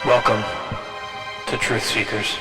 Welcome to Truth Seekers.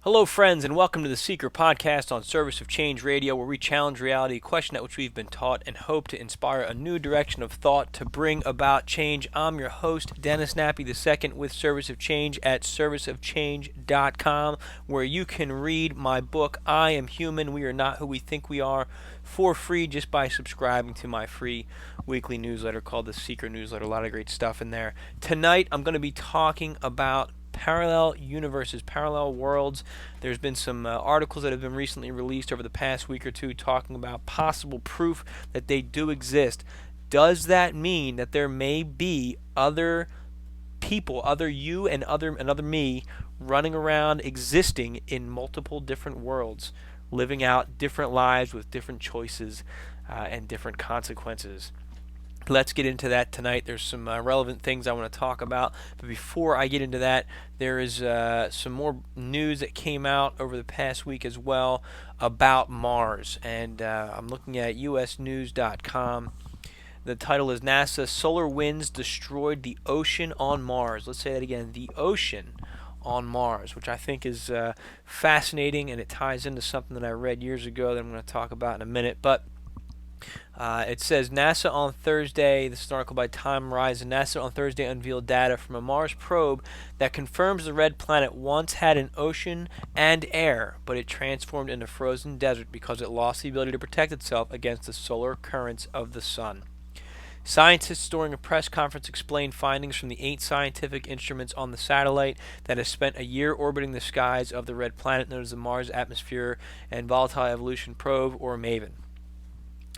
Hello, friends, and welcome to the Seiker Podcast on Service of Change Radio, where we challenge reality, question that which we've been taught, and hope to inspire a new direction of thought to bring about change. I'm your host, Dennis Nappy II, with Service of Change at serviceofchange.com, where you can read my book, I Am Human, We Are Not Who We Think We Are, for free just by subscribing to my free weekly newsletter called the Seiker Newsletter. A lot of great stuff in there. Tonight, I'm going to be talking about parallel universes, parallel worlds. There's been some articles that have been recently released over the past week or two talking about possible proof that they do exist. Does that mean that there may be other people, other you and another me, running around existing in multiple different worlds, living out different lives with different choices and different consequences? Let's get into that tonight. There's some relevant things I want to talk about. But before I get into that, there is some more news that came out over the past week as well about Mars. And I'm looking at usnews.com. The title is NASA Solar Winds Destroyed the Ocean on Mars. Let's say that again, the ocean on Mars, which I think is fascinating, and it ties into something that I read years ago that I'm going to talk about in a minute. But it says NASA on Thursday, this is an article by Time Horizon, NASA on Thursday unveiled data from a Mars probe that confirms the red planet once had an ocean and air, but it transformed into frozen desert because it lost the ability to protect itself against the solar currents of the sun. Scientists during a press conference explained findings from the 8 scientific instruments on the satellite that has spent a year orbiting the skies of the red planet known as the Mars Atmosphere and Volatile Evolution Probe, or MAVEN.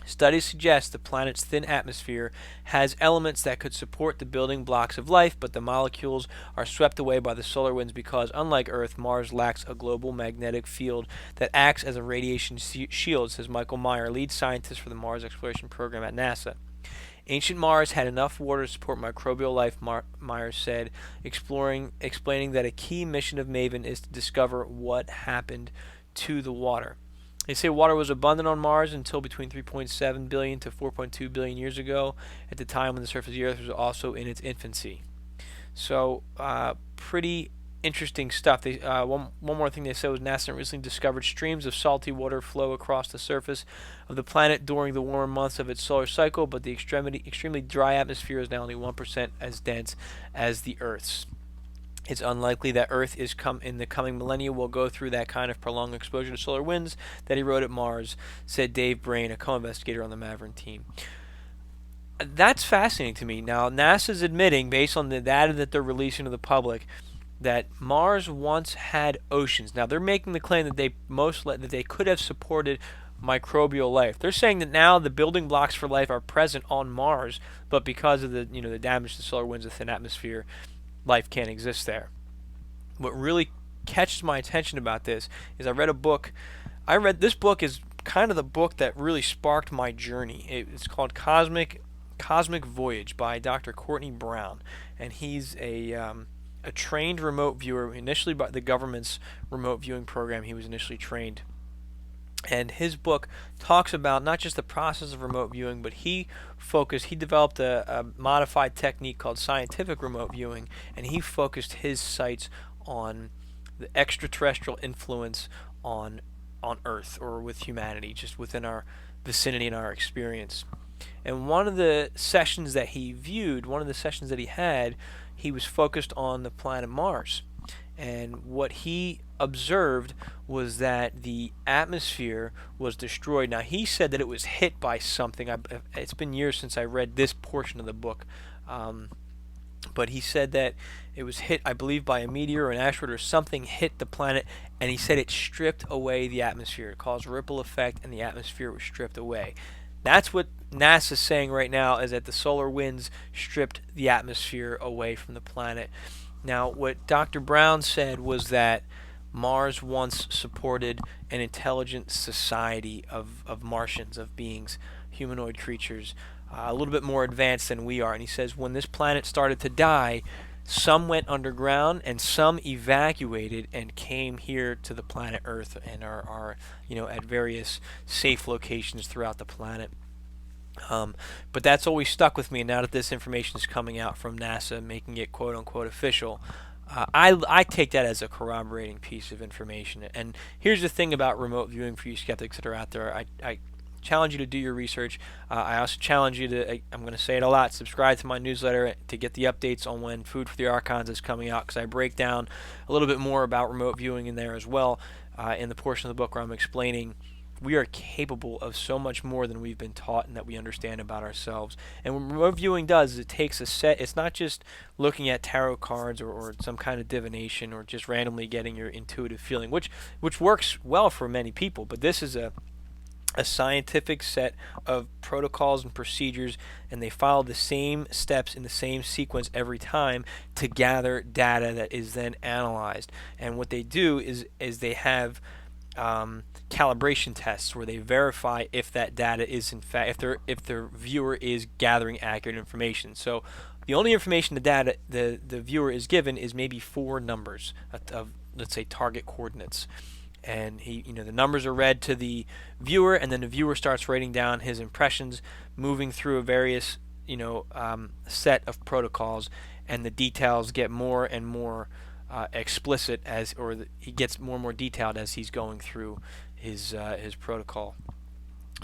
Studies suggest the planet's thin atmosphere has elements that could support the building blocks of life, but the molecules are swept away by the solar winds because, unlike Earth, Mars lacks a global magnetic field that acts as a radiation shield, says Michael Meyer, lead scientist for the Mars Exploration Program at NASA. Ancient Mars had enough water to support microbial life, Meyer said, explaining that a key mission of MAVEN is to discover what happened to the water. They say water was abundant on Mars until between 3.7 billion to 4.2 billion years ago, at the time when the surface of the Earth was also in its infancy. So, pretty interesting stuff. One more thing they said was NASA recently discovered streams of salty water flow across the surface of the planet during the warmer months of its solar cycle, but the extremely dry atmosphere is now only 1% as dense as the Earth's. It's unlikely that Earth in the coming millennia will go through that kind of prolonged exposure to solar winds that erode at Mars, said Dave Brain, a co-investigator on the MAVEN team. That's fascinating to me. Now, NASA's admitting, based on the data that they're releasing to the public, that Mars once had oceans. Now, they're making the claim that they could have supported microbial life. They're saying that now the building blocks for life are present on Mars, but because of the damage to solar winds, the thin atmosphere, life can't exist there. What really catches my attention about this is I read a book. This book is kind of the book that really sparked my journey. It's called Cosmic Voyage by Dr. Courtney Brown, and he's a trained remote viewer. Initially by the government's remote viewing program, he was initially trained. And his book talks about not just the process of remote viewing, but he developed a modified technique called scientific remote viewing, and he focused his sights on the extraterrestrial influence on Earth or with humanity, just within our vicinity and our experience. And one of the sessions that he had, he was focused on the planet Mars. And what he observed was that the atmosphere was destroyed. Now, he said that it was hit by something. It's been years since I read this portion of the book. But he said that it was hit, I believe, by a meteor or an asteroid or something hit the planet, and he said it stripped away the atmosphere. It caused a ripple effect, and the atmosphere was stripped away. That's what NASA's saying right now, is that the solar winds stripped the atmosphere away from the planet. Now, what Dr. Brown said was that Mars once supported an intelligent society of Martians, of beings, humanoid creatures, a little bit more advanced than we are. And he says when this planet started to die, some went underground and some evacuated and came here to the planet Earth and are at various safe locations throughout the planet. But that's always stuck with me. And now that this information is coming out from NASA, making it quote unquote official, I take that as a corroborating piece of information. And here's the thing about remote viewing for you skeptics that are out there. I challenge you to do your research. I also challenge you to, I'm going to say it a lot, subscribe to my newsletter to get the updates on when Food for the Archons is coming out, because I break down a little bit more about remote viewing in there as well, in the portion of the book where I'm explaining we are capable of so much more than we've been taught and that we understand about ourselves. And what remote viewing does is it takes a set, it's not just looking at tarot cards or some kind of divination or just randomly getting your intuitive feeling, which works well for many people, but this is a scientific set of protocols and procedures, and they follow the same steps in the same sequence every time to gather data that is then analyzed. And what they do is they have calibration tests where they verify if that data is in fact, if the viewer is gathering accurate information. So the only information the viewer is given is maybe 4 numbers of let's say target coordinates. And the numbers are read to the viewer, and then the viewer starts writing down his impressions, moving through a various, set of protocols, and the details get more and more explicit he gets more and more detailed as he's going through his protocol.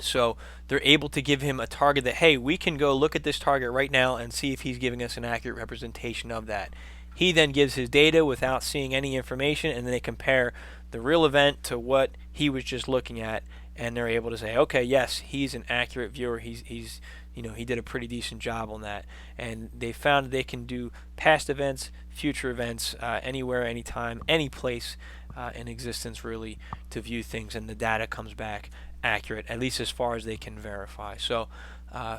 So they're able to give him a target that, hey, we can go look at this target right now and see if he's giving us an accurate representation of that. He then gives his data without seeing any information, and then they compare the real event to what he was just looking at, and they're able to say, okay, yes, he's an accurate viewer. He did a pretty decent job on that. And they found that they can do past events, future events, anywhere, anytime, any place in existence, really, to view things, and the data comes back accurate, at least as far as they can verify. So,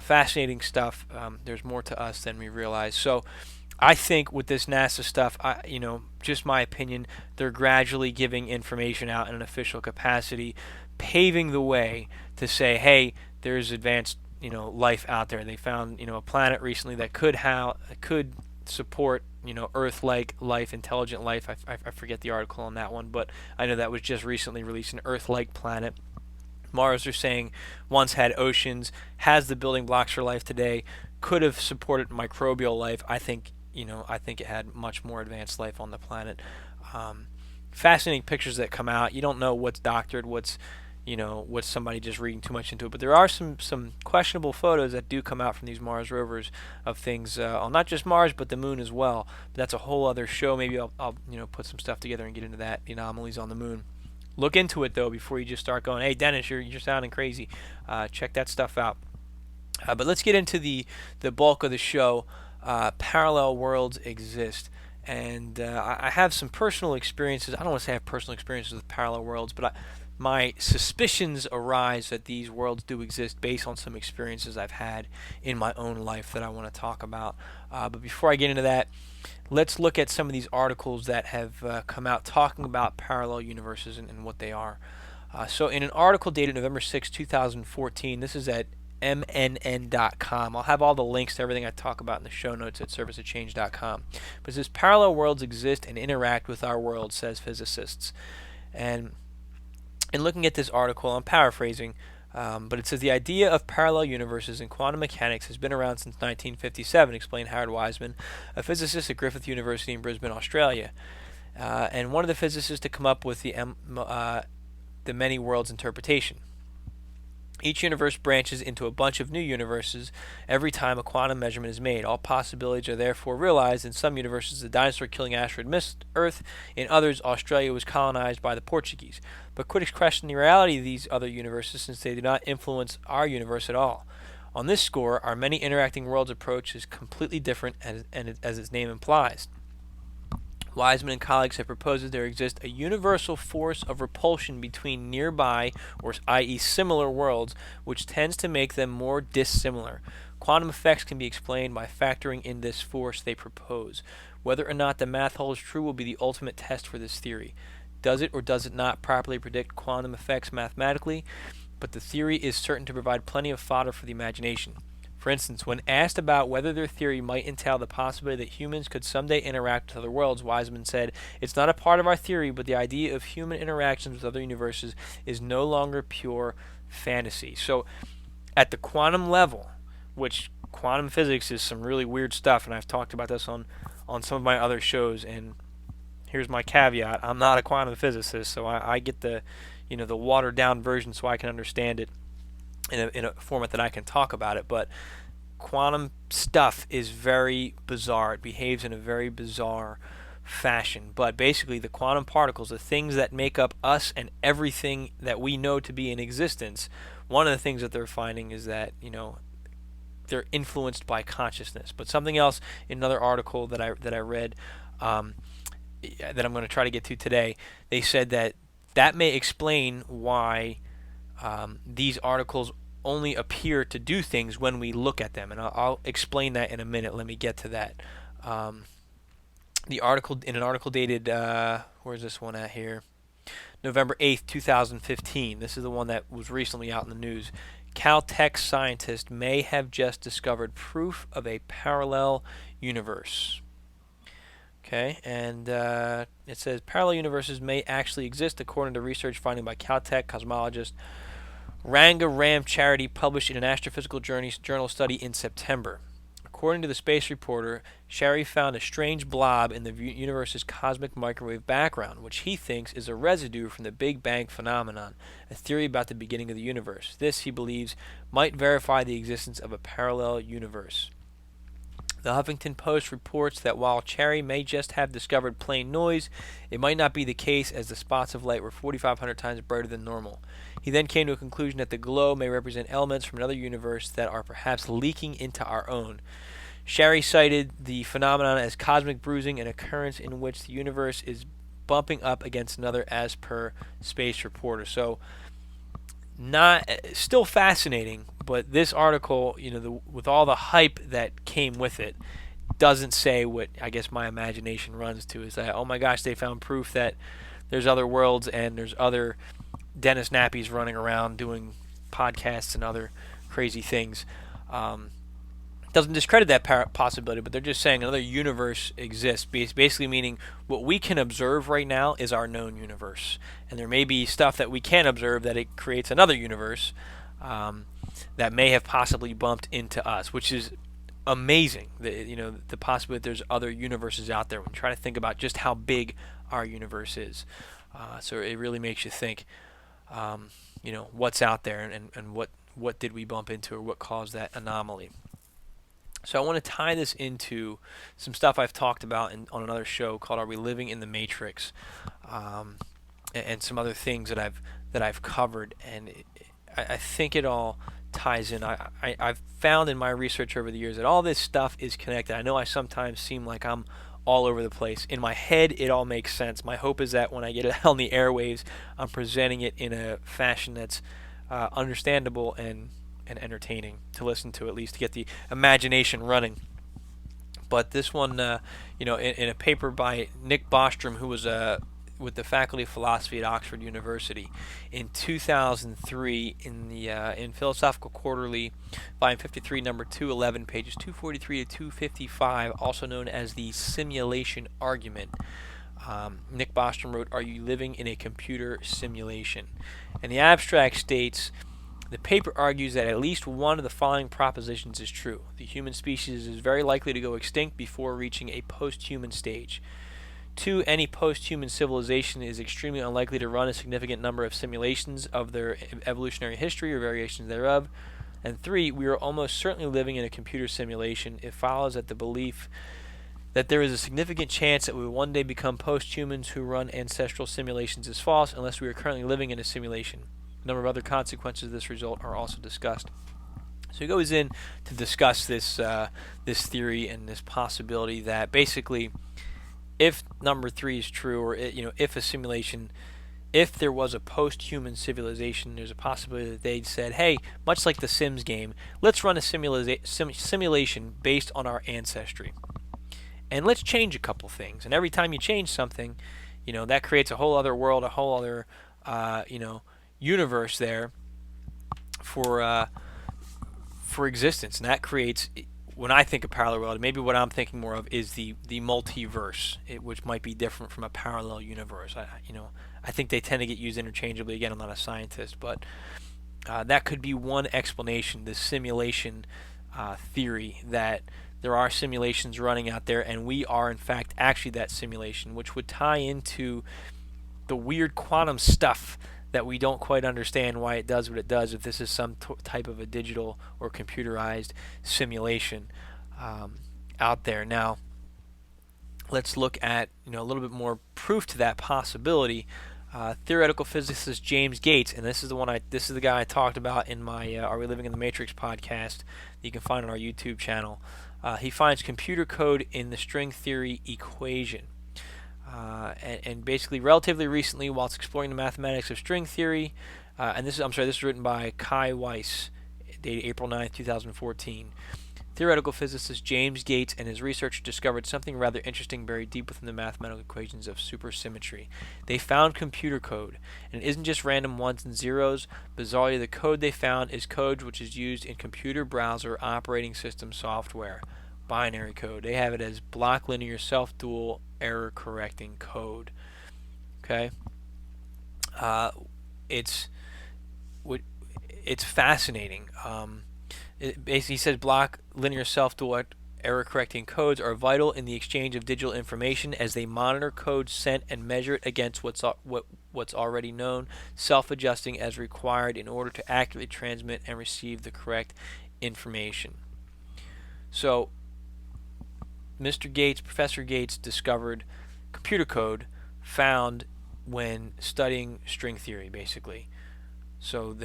fascinating stuff. There's more to us than we realize. So, I think with this NASA stuff, just my opinion, they're gradually giving information out in an official capacity, paving the way to say, hey, there's advanced, life out there. They found, a planet recently that could support, Earth-like life, intelligent life. I forget the article on that one, but I know that was just recently released, an Earth-like planet. Mars, they're saying, once had oceans, has the building blocks for life today, could have supported microbial life. I think it had much more advanced life on the planet. Fascinating pictures that come out. You don't know what's doctored, what's somebody just reading too much into it. But there are some questionable photos that do come out from these Mars rovers of things on not just Mars but the Moon as well. But that's a whole other show. Maybe I'll put some stuff together and get into that, the anomalies on the Moon. Look into it though before you just start going, hey Dennis, you're sounding crazy. Check that stuff out. But let's get into the bulk of the show. Parallel worlds exist, and I have some personal experiences. I don't want to say I have personal experiences with parallel worlds, but my suspicions arise that these worlds do exist based on some experiences I've had in my own life that I want to talk about. But before I get into that, let's look at some of these articles that have come out talking about parallel universes and what they are. So in an article dated November 6, 2014, this is at mnn.com. I'll have all the links to everything I talk about in the show notes at serviceofchange.com. But it says, parallel worlds exist and interact with our world, says physicists. And in looking at this article, I'm paraphrasing, but it says, the idea of parallel universes in quantum mechanics has been around since 1957, explained Howard Wiseman, a physicist at Griffith University in Brisbane, Australia. And one of the physicists to come up with the many worlds interpretation. Each universe branches into a bunch of new universes every time a quantum measurement is made. All possibilities are therefore realized. In some universes, the dinosaur-killing asteroid missed Earth. In others, Australia was colonized by the Portuguese. But critics question the reality of these other universes since they do not influence our universe at all. On this score, our many interacting worlds approach is completely different, as its name implies. Wiseman and colleagues have proposed that there exists a universal force of repulsion between nearby, or i.e. similar worlds, which tends to make them more dissimilar. Quantum effects can be explained by factoring in this force they propose. Whether or not the math holds true will be the ultimate test for this theory. Does it or does it not properly predict quantum effects mathematically? But the theory is certain to provide plenty of fodder for the imagination. For instance, when asked about whether their theory might entail the possibility that humans could someday interact with other worlds, Wiseman said, "It's not a part of our theory, but the idea of human interactions with other universes is no longer pure fantasy." So, at the quantum level, which quantum physics is some really weird stuff, and I've talked about this on some of my other shows, and here's my caveat: I'm not a quantum physicist, so I get the watered down version so I can understand it in a format that I can talk about it. But quantum stuff is very bizarre. It behaves in a very bizarre fashion. But basically, the quantum particles, the things that make up us and everything that we know to be in existence, one of the things that they're finding is that, they're influenced by consciousness. But something else in another article that I read, that I'm going to try to get to today, they said that may explain why these articles only appear to do things when we look at them, and I'll explain that in a minute. Let me get to that. The article, in an article dated, where's this one at here? November 8th, 2015. This is the one that was recently out in the news. Caltech scientists may have just discovered proof of a parallel universe. Okay, and it says parallel universes may actually exist according to research finding by Caltech cosmologist Ranga Ramacharity, published in an Astrophysical Journal study in September. According to the Space Reporter, Shari found a strange blob in the universe's cosmic microwave background, which he thinks is a residue from the Big Bang phenomenon, a theory about the beginning of the universe. This, he believes, might verify the existence of a parallel universe. The Huffington Post reports that while Cherry may just have discovered plain noise, it might not be the case, as the spots of light were 4,500 times brighter than normal. He then came to a conclusion that the glow may represent elements from another universe that are perhaps leaking into our own. Cherry cited the phenomenon as cosmic bruising, an occurrence in which the universe is bumping up against another, as per Space Reporter. So, not still fascinating, but this article, with all the hype that came with it, doesn't say what I guess my imagination runs to, is that, oh my gosh, they found proof that there's other worlds and there's other Dennis Nappies running around doing podcasts and other crazy things. Doesn't discredit that possibility, but they're just saying another universe exists, basically meaning what we can observe right now is our known universe, and there may be stuff that we can't observe that it creates another universe that may have possibly bumped into us, which is amazing. The possibility that there's other universes out there when you try to think about just how big our universe is. So it really makes you think, what's out there and what did we bump into, or what caused that anomaly. So I want to tie this into some stuff I've talked about on another show called "Are We Living in the Matrix?" And some other things that I've covered, and I think it all ties in. I've found in my research over the years that all this stuff is connected. I know I sometimes seem like I'm all over the place. In my head, it all makes sense. My hope is that when I get it out on the airwaves, I'm presenting it in a fashion that's understandable and entertaining to listen to, at least to get the imagination running. But this one, in a paper by Nick Bostrom, who was with the Faculty of Philosophy at Oxford University in 2003, in Philosophical Quarterly, volume 53, number 211, pages 243 to 255, also known as the simulation argument. Nick Bostrom wrote, "Are you living in a computer simulation?" And the abstract states, the paper argues that at least one of the following propositions is true. The human species is very likely to go extinct before reaching a post-human stage. 2, any post-human civilization is extremely unlikely to run a significant number of simulations of their evolutionary history or variations thereof. And 3, we are almost certainly living in a computer simulation. It follows that the belief that there is a significant chance that we will one day become post-humans who run ancestral simulations is false unless we are currently living in a simulation. A number of other consequences of this result are also discussed. So he goes in to discuss this theory and this possibility that basically, if number 3 is true, or if a simulation, if there was a post-human civilization, there's a possibility that they said, hey, much like the Sims game, let's run a simulation based on our ancestry. And let's change a couple things. And every time you change something, that creates a whole other world, a whole other, universe there for existence. And that creates, when I think of parallel world, maybe what I'm thinking more of is the multiverse, which might be different from a parallel universe. I think they tend to get used interchangeably. Again, I'm not a scientist, but that could be one explanation, the simulation theory, that there are simulations running out there, and we are, in fact, actually that simulation, which would tie into the weird quantum stuff that we don't quite understand why it does what it does, if this is some type of a digital or computerized simulation out there. Now, let's look at a little bit more proof to that possibility. Theoretical physicist James Gates, and this is the guy I talked about in my Are We Living in the Matrix podcast that you can find on our YouTube channel. He finds computer code in the string theory equation. And basically, relatively recently, whilst exploring the mathematics of string theory, and this is written by Kai Weiss, dated April 9th, 2014. Theoretical physicist James Gates and his research discovered something rather interesting buried deep within the mathematical equations of supersymmetry. They found computer code, and it isn't just random ones and zeros. Bizarrely, the code they found is code which is used in computer browser operating system software. Binary code. They have it as block linear self-dual error correcting code. Okay? It's fascinating. It basically says block linear self-dual error correcting codes are vital in the exchange of digital information as they monitor code sent and measure it against what's already known, self-adjusting as required in order to accurately transmit and receive the correct information. So, Professor Gates discovered computer code found when studying string theory, basically. So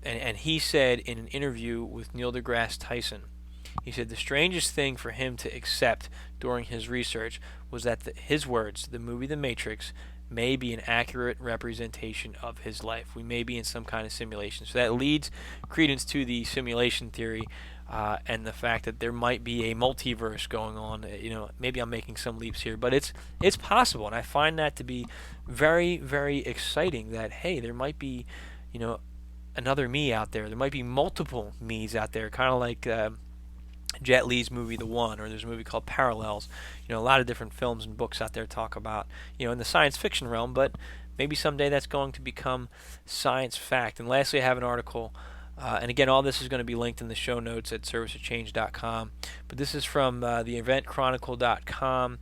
and he said in an interview with Neil deGrasse Tyson, he said the strangest thing for him to accept during his research was that his words, the movie The Matrix, may be an accurate representation of his life. We may be in some kind of simulation. So that leads credence to the simulation theory and the fact that there might be a multiverse going on. Maybe I'm making some leaps here, but it's possible, and I find that to be very, very exciting. That hey, there might be, another me out there. There might be multiple me's out there, kind of like Jet Li's movie The One, or there's a movie called Parallels. A lot of different films and books out there talk about, in the science fiction realm, but maybe someday that's going to become science fact. And lastly, I have an article, and again, all this is going to be linked in the show notes at serviceofchange.com, but this is from the eventchronicle.com,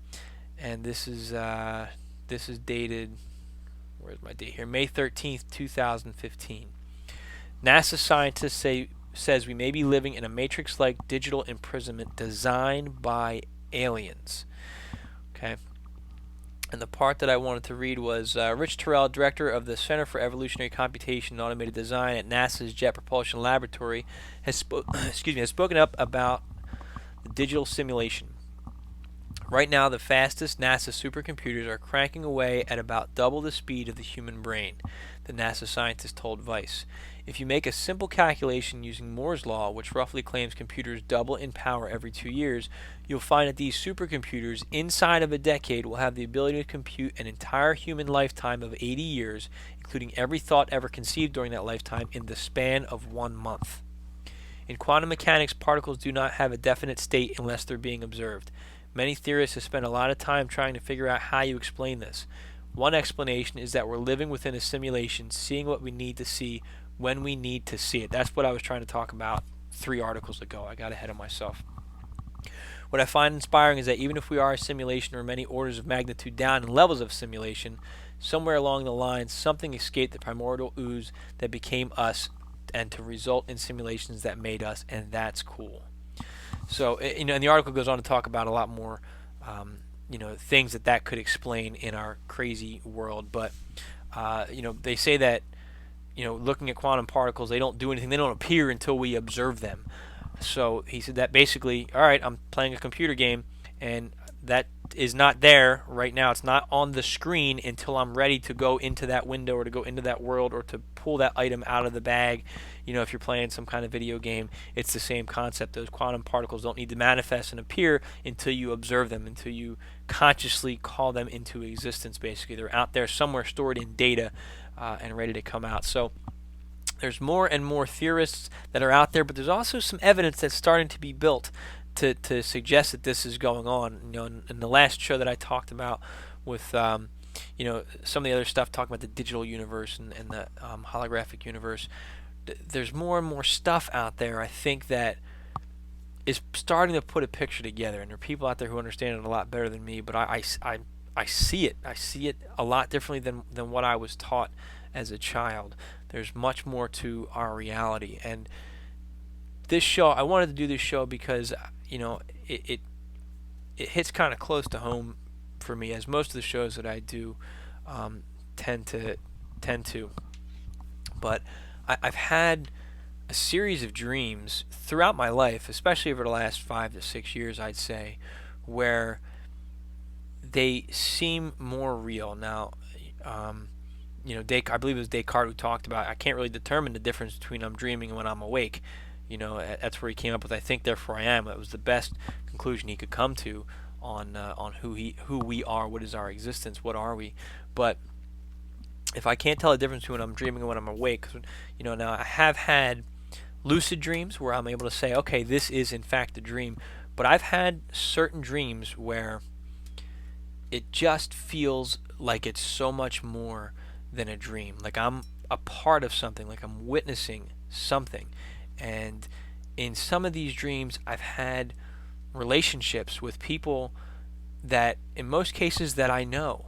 and this is dated, where's my date here, May 13th, 2015. NASA scientists says we may be living in a matrix-like digital imprisonment designed by aliens. Okay. And the part that I wanted to read was Rich Terrile, director of the Center for Evolutionary Computation and Automated Design at NASA's Jet Propulsion Laboratory, has spoken up about the digital simulation. Right now, the fastest NASA supercomputers are cranking away at about double the speed of the human brain, the NASA scientist told Vice. If you make a simple calculation using Moore's law, which roughly claims computers double in power every 2 years, you'll find that these supercomputers inside of a decade will have the ability to compute an entire human lifetime of 80 years, including every thought ever conceived during that lifetime, in the span of 1 month. In quantum mechanics, particles do not have a definite state unless they're being observed. Many theorists have spent a lot of time trying to figure out how you explain this. One explanation is that we're living within a simulation, seeing what we need to see when we need to see it. That's what I was trying to talk about 3 articles ago. I got ahead of myself. What I find inspiring is that even if we are a simulation or many orders of magnitude down in levels of simulation, somewhere along the line, something escaped the primordial ooze that became us and to result in simulations that made us, and that's cool. So, and the article goes on to talk about a lot more, things that could explain in our crazy world. But, they say that, looking at quantum particles, they don't do anything. They don't appear until we observe them. So he said that basically, all right, I'm playing a computer game, and that is not there right now. It's not on the screen until I'm ready to go into that window or to go into that world or to pull that item out of the bag. If you're playing some kind of video game, it's the same concept. Those quantum particles don't need to manifest and appear until you observe them, until you consciously call them into existence, basically. They're out there somewhere stored in data and ready to come out. So there's more and more theorists that are out there, but there's also some evidence that's starting to be built to suggest that this is going on. In the last show that I talked about with, some of the other stuff, talking about the digital universe and the holographic universe, there's more and more stuff out there, I think, that is starting to put a picture together. And there are people out there who understand it a lot better than me, but I see it. I see it a lot differently than what I was taught as a child. There's much more to our reality. And this show, I wanted to do this show because, it hits kind of close to home for me, as most of the shows that I do tend to. But I've had a series of dreams throughout my life, especially over the last 5 to 6 years, I'd say, where they seem more real. Now, I believe it was Descartes who talked about, I can't really determine the difference between I'm dreaming and when I'm awake. That's where he came up with, I think, therefore I am. That was the best conclusion he could come to on who we are, what is our existence, what are we. But if I can't tell the difference between when I'm dreaming and when I'm awake, now I have had lucid dreams where I'm able to say, okay, this is in fact a dream. But I've had certain dreams where it just feels like it's so much more than a dream. Like I'm a part of something, like I'm witnessing something. And in some of these dreams, I've had relationships with people that, in most cases, that I know,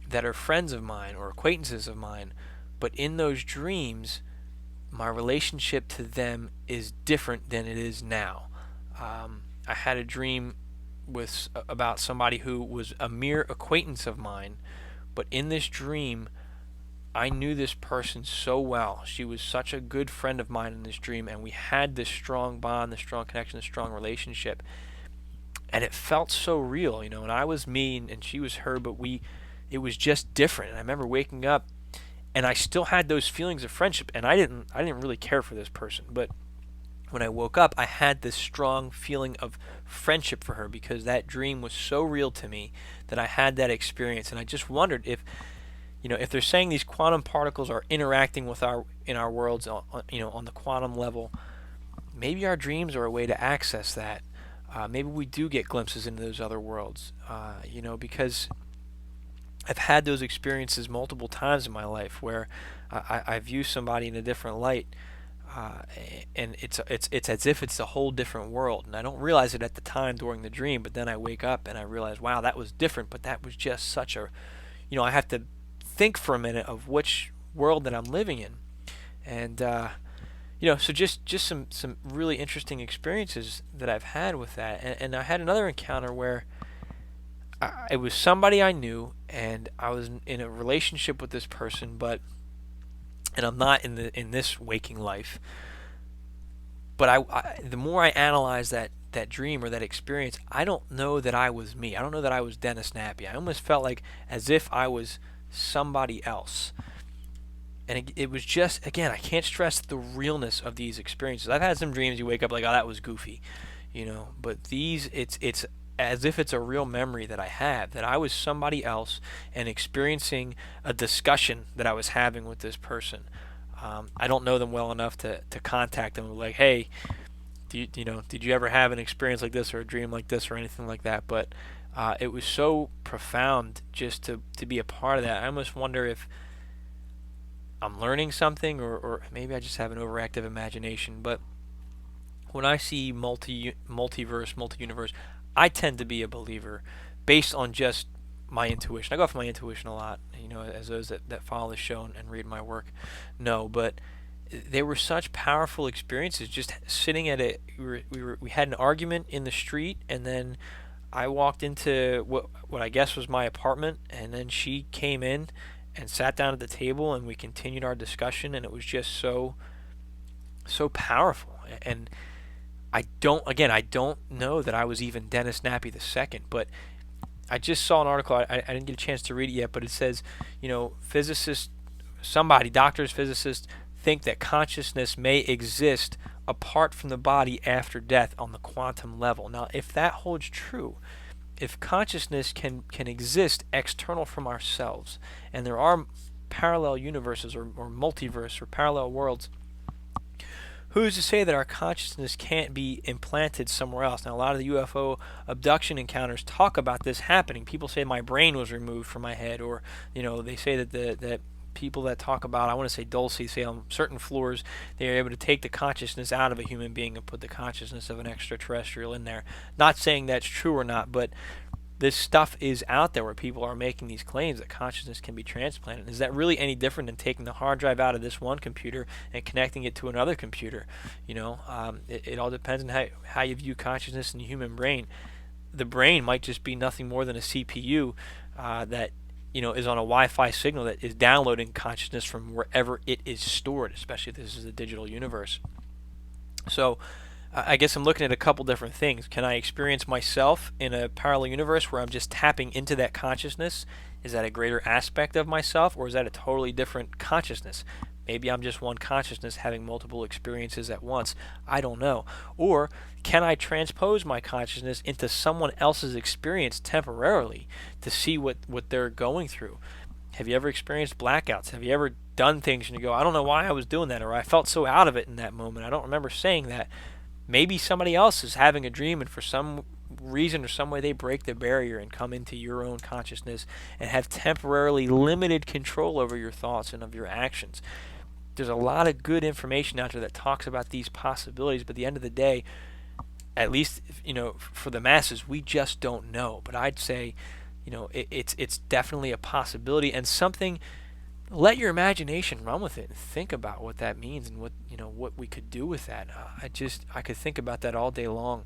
that are friends of mine or acquaintances of mine. But in those dreams, my relationship to them is different than it is now. I had a dream about somebody who was a mere acquaintance of mine, but in this dream, I knew this person so well. She was such a good friend of mine in this dream, and we had this strong bond, this strong connection, this strong relationship. And it felt so real, and I was me and she was her, but it was just different. And I remember waking up and I still had those feelings of friendship, and I didn't really care for this person, but when I woke up, I had this strong feeling of friendship for her because that dream was so real to me that I had that experience. And I just wondered if they're saying these quantum particles are interacting with in our worlds on the quantum level, maybe our dreams are a way to access that. Maybe we do get glimpses into those other worlds, because I've had those experiences multiple times in my life where I view somebody in a different light, and it's as if it's a whole different world, and I don't realize it at the time during the dream, but then I wake up and I realize, wow, that was different, but that was just such a, I have to think for a minute of which world that I'm living in, and so just some really interesting experiences that I've had with that, and I had another encounter where it was somebody I knew, and I was in a relationship with this person, and I'm not in this waking life. But I the more I analyze that dream or that experience, I don't know that I was me. I don't know that I was Dennis Nappy. I almost felt like as if I was somebody else. And it was just, again, I can't stress the realness of these experiences. I've had some dreams you wake up like, oh, that was goofy, But these, it's as if it's a real memory that I have, that I was somebody else and experiencing a discussion that I was having with this person. I don't know them well enough to contact them like, hey, did you ever have an experience like this or a dream like this or anything like that? But it was so profound just to be a part of that. I almost wonder if I'm learning something or maybe I just have an overactive imagination. But when I see multiverse, multi-universe, I tend to be a believer based on just my intuition. I go off my intuition a lot, as those that follow the show and read my work know. But they were such powerful experiences. Just sitting at we had an argument in the street, and then I walked into what I guess was my apartment, and then she came in and sat down at the table, and we continued our discussion, and it was just so powerful. And I don't know that I was even Dennis Nappy II, but I just saw an article. I didn't get a chance to read it yet, but it says, physicists, doctors, physicists, think that consciousness may exist apart from the body after death on the quantum level. Now, if that holds true, if consciousness can exist external from ourselves, and there are parallel universes or multiverse or parallel worlds, who's to say that our consciousness can't be implanted somewhere else? Now, a lot of the UFO abduction encounters talk about this happening. People say my brain was removed from my head, or they say that that people that talk about, I want to say Dulce, say on certain floors they are able to take the consciousness out of a human being and put the consciousness of an extraterrestrial in there. Not saying that's true or not, but this stuff is out there where people are making these claims that consciousness can be transplanted. Is that really any different than taking the hard drive out of this one computer and connecting it to another computer? It all depends on how you view consciousness in the human brain. The brain might just be nothing more than a CPU that is on a Wi-Fi signal that is downloading consciousness from wherever it is stored, especially if this is a digital universe. So I guess I'm looking at a couple different things. Can I experience myself in a parallel universe where I'm just tapping into that consciousness? Is that a greater aspect of myself, or is that a totally different consciousness? Maybe I'm just one consciousness having multiple experiences at once. I don't know. Or can I transpose my consciousness into someone else's experience temporarily to see what they're going through? Have you ever experienced blackouts? Have you ever done things and you go, I don't know why I was doing that, or I felt so out of it in that moment. I don't remember saying that. Maybe somebody else is having a dream, and for some reason or some way they break the barrier and come into your own consciousness and have temporarily limited control over your thoughts and of your actions. There's a lot of good information out there that talks about these possibilities, but at the end of the day, at least for the masses, we just don't know. But I'd say it's definitely a possibility, and something. Let your imagination run with it and think about what that means and what we could do with that. I could think about that all day long.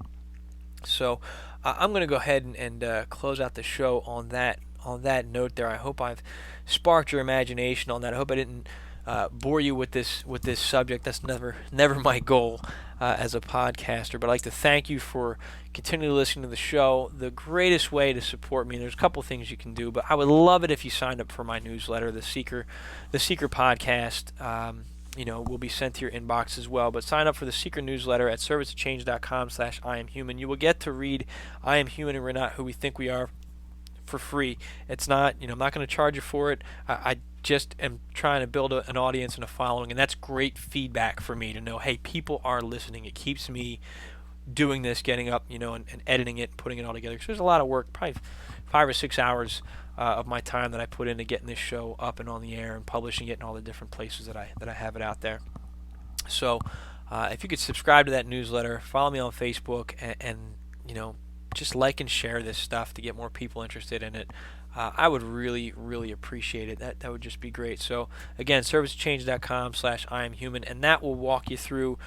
So I'm going to go ahead and close out the show on that note there. I hope I've sparked your imagination on that. I hope I didn't bore you with this subject. That's never my goal as a podcaster. But I'd like to thank you for continually listening to the show. The greatest way to support me, and there's a couple things you can do, but I would love it if you signed up for my newsletter, the Seiker Podcast. Will be sent to your inbox as well. But sign up for the Seiker newsletter at serviceofchange.com/IamHuman. You will get to read I Am Human and We're Not Who We Think We Are for free. It's not, I'm not going to charge you for it. I just am trying to build an audience and a following, and that's great feedback for me to know, hey, people are listening. It keeps me doing this, getting up, and editing it, putting it all together. So there's a lot of work, probably 5 or 6 hours of my time that I put into getting this show up and on the air and publishing it in all the different places that I have it out there. So if you could subscribe to that newsletter, follow me on Facebook, and just like and share this stuff to get more people interested in it. I would really, really appreciate it. That would just be great. So again, servicechange.com/IamHuman, and that will walk you through,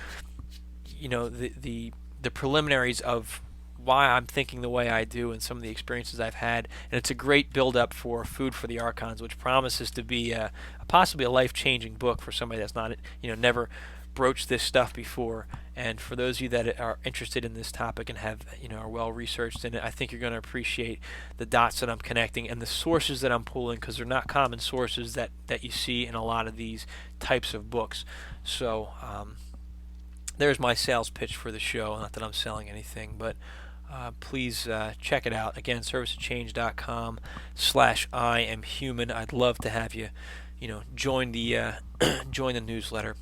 the preliminaries of why I'm thinking the way I do and some of the experiences I've had. And it's a great build-up for Food for the Archons, which promises to be possibly a life-changing book for somebody that's not, never broached this stuff before. And for those of you that are interested in this topic and have, are well researched in it, I think you're going to appreciate the dots that I'm connecting and the sources that I'm pulling, because they're not common sources that you see in a lot of these types of books. So there's my sales pitch for the show. Not that I'm selling anything, but please check it out. Again, serviceofchange.com/IamHuman. I'd love to have you, join the newsletter.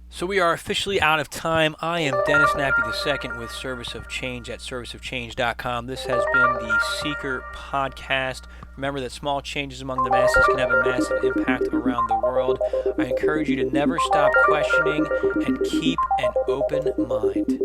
So we are officially out of time. I am Dennis Nappy II with Service of Change at serviceofchange.com. This has been the Seiker Podcast. Remember that small changes among the masses can have a massive impact around the world. I encourage you to never stop questioning and keep an open mind.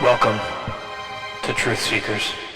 Welcome to Truth Seekers.